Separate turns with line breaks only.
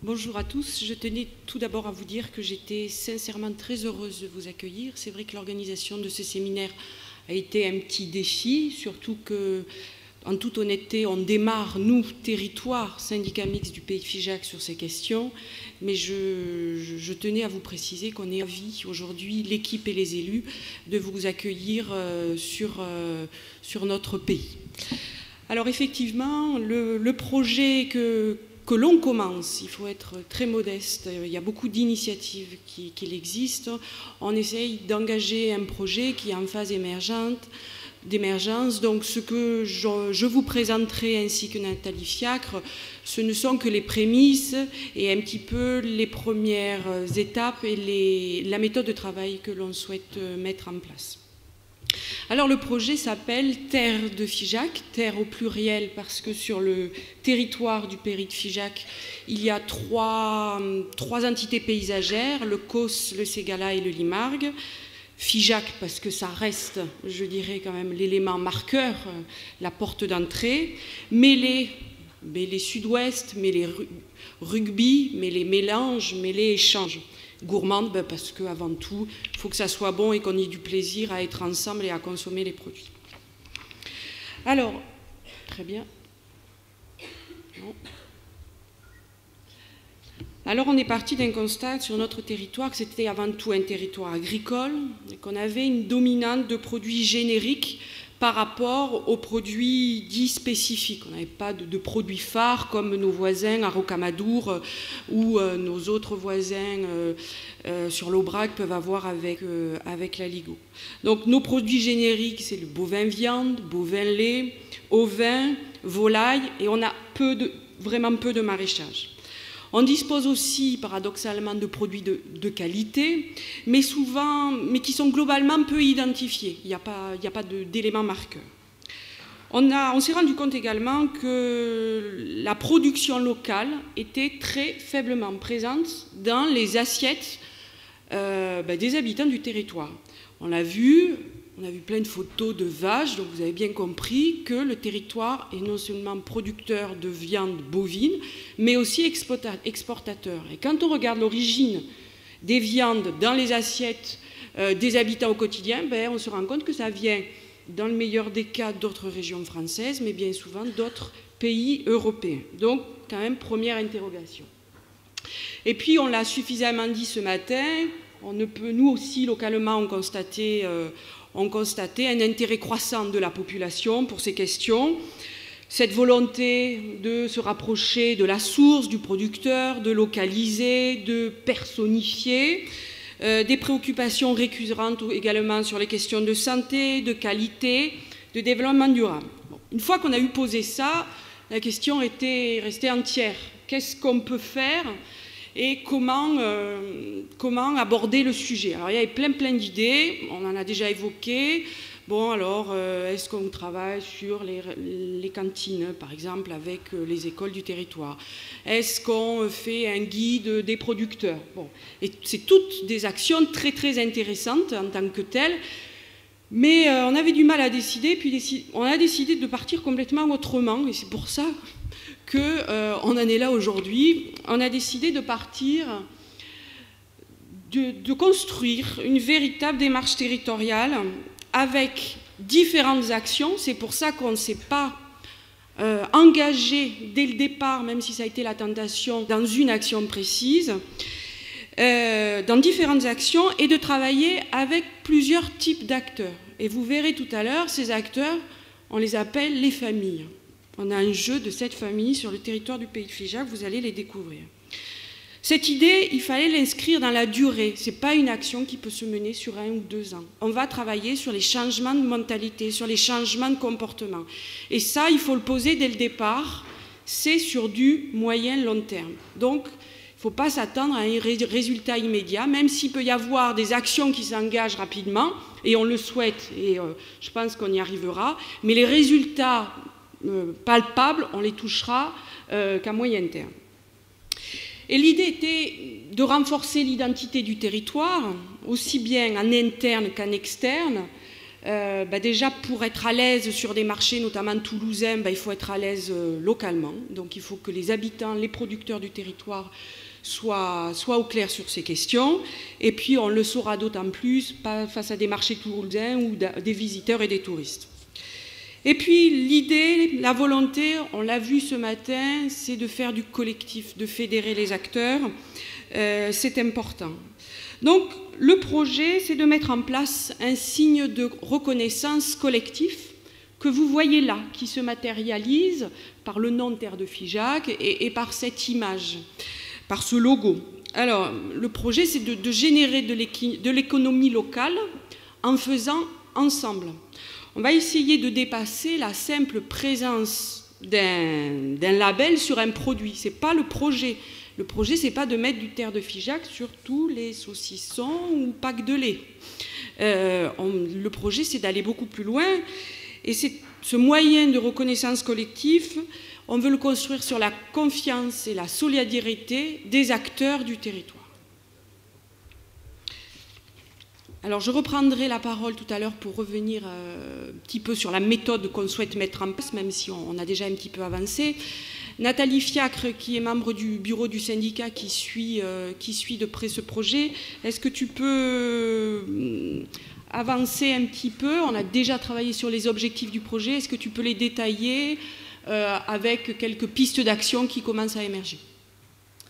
Bonjour à tous. Je tenais tout d'abord à vous dire que j'étais sincèrement très heureuse de vous accueillir. C'est vrai que l'organisation de ce séminaire a été un petit défi, surtout que, en toute honnêteté, on démarre, nous, territoire, syndicat mixte du Pays de Figeac, sur ces questions. Mais je tenais à vous préciser qu'on est ravis aujourd'hui, l'équipe et les élus, de vous accueillir sur notre pays. Alors effectivement, le projet que l'on commence, il faut être très modeste, il y a beaucoup d'initiatives qui existent. On essaye d'engager un projet qui est en phase d'émergence. Donc ce que je vous présenterai ainsi que Nathalie Fiacre, ce ne sont que les prémices et un petit peu les premières étapes et la méthode de travail que l'on souhaite mettre en place. Alors le projet s'appelle Terre de Figeac, terre au pluriel parce que sur le territoire du Pays de Figeac, il y a trois entités paysagères, le Causse, le Ségala et le Limargue. Figeac parce que ça reste, je dirais quand même, l'élément marqueur, la porte d'entrée, mêlée sud-ouest, mêlée rugby, mêlée mélange, mêlée échange. Gourmande, parce qu'avant tout, il faut que ça soit bon et qu'on ait du plaisir à être ensemble et à consommer les produits. Alors, très bien. Non. Alors, on est parti d'un constat sur notre territoire que c'était avant tout un territoire agricole et qu'on avait une dominante de produits génériques par rapport aux produits dits spécifiques. On n'avait pas de produits phares comme nos voisins à Rocamadour ou nos autres voisins sur l'Aubrac peuvent avoir avec l'Aligot. Donc nos produits génériques, c'est le bovin viande, bovin lait, ovin, volaille, et on a vraiment peu de maraîchage. On dispose aussi, paradoxalement, de produits de qualité, mais qui sont globalement peu identifiés. Il n'y a pas d'éléments marqueurs. On s'est rendu compte également que la production locale était très faiblement présente dans les assiettes des habitants du territoire. On a vu plein de photos de vaches, donc vous avez bien compris que le territoire est non seulement producteur de viande bovine, mais aussi exportateur. Et quand on regarde l'origine des viandes dans les assiettes des habitants au quotidien, on se rend compte que ça vient, dans le meilleur des cas, d'autres régions françaises, mais bien souvent d'autres pays européens. Donc, quand même, première interrogation. Et puis, on l'a suffisamment dit ce matin, nous aussi, localement, on constatait un intérêt croissant de la population pour ces questions, cette volonté de se rapprocher de la source, du producteur, de localiser, de personnifier, des préoccupations récurrentes également sur les questions de santé, de qualité, de développement durable. Bon, une fois qu'on a eu posé ça, la question était restée entière. Qu'est-ce qu'on peut faire et comment aborder le sujet? Alors, il y avait plein d'idées, on en a déjà évoqué. Bon, alors, est-ce qu'on travaille sur les cantines, par exemple, avec les écoles du territoire? Est-ce qu'on fait un guide des producteurs? Bon, et c'est toutes des actions très intéressantes en tant que telles, mais on avait du mal à décider, puis on a décidé de partir complètement autrement, et c'est pour ça qu'on en est là aujourd'hui. On a décidé de partir, de construire une véritable démarche territoriale avec différentes actions. C'est pour ça qu'on ne s'est pas engagé dès le départ, même si ça a été la tentation, dans une action précise, dans différentes actions, et de travailler avec plusieurs types d'acteurs. Et vous verrez tout à l'heure, ces acteurs, on les appelle les familles. On a un jeu de 7 familles sur le territoire du Pays de Figeac, vous allez les découvrir. Cette idée, il fallait l'inscrire dans la durée. Ce n'est pas une action qui peut se mener sur 1 ou 2 ans. On va travailler sur les changements de mentalité, sur les changements de comportement. Et ça, il faut le poser dès le départ, c'est sur du moyen-long terme. Donc, il ne faut pas s'attendre à un résultat immédiat, même s'il peut y avoir des actions qui s'engagent rapidement, et on le souhaite, et je pense qu'on y arrivera, mais les résultats palpables, on les touchera qu'à moyen terme. Et l'idée était de renforcer l'identité du territoire, aussi bien en interne qu'en externe, Déjà, pour être à l'aise sur des marchés, notamment toulousains, il faut être à l'aise localement. Donc il faut que les habitants, les producteurs du territoire soient au clair sur ces questions. Et puis on le saura d'autant plus face à des marchés toulousains ou des visiteurs et des touristes. Et puis l'idée, la volonté, on l'a vu ce matin, c'est de faire du collectif, de fédérer les acteurs. C'est important. Donc le projet, c'est de mettre en place un signe de reconnaissance collectif que vous voyez là, qui se matérialise par le nom Terre de Figeac et par cette image, par ce logo. Alors, le projet, c'est de générer de l'économie locale en faisant ensemble. On va essayer de dépasser la simple présence d'un label sur un produit. Ce n'est pas le projet. Le projet, ce n'est pas de mettre du Terre de Figeac sur tous les saucissons ou packs de lait. Le projet, c'est d'aller beaucoup plus loin. Et ce moyen de reconnaissance collective, on veut le construire sur la confiance et la solidarité des acteurs du territoire. Alors, je reprendrai la parole tout à l'heure pour revenir un petit peu sur la méthode qu'on souhaite mettre en place, même si on a déjà un petit peu avancé. Nathalie Fiacre, qui est membre du bureau du syndicat qui suit de près ce projet, est-ce que tu peux avancer un petit peu? On a déjà travaillé sur les objectifs du projet. Est-ce que tu peux les détailler avec quelques pistes d'action qui commencent à émerger?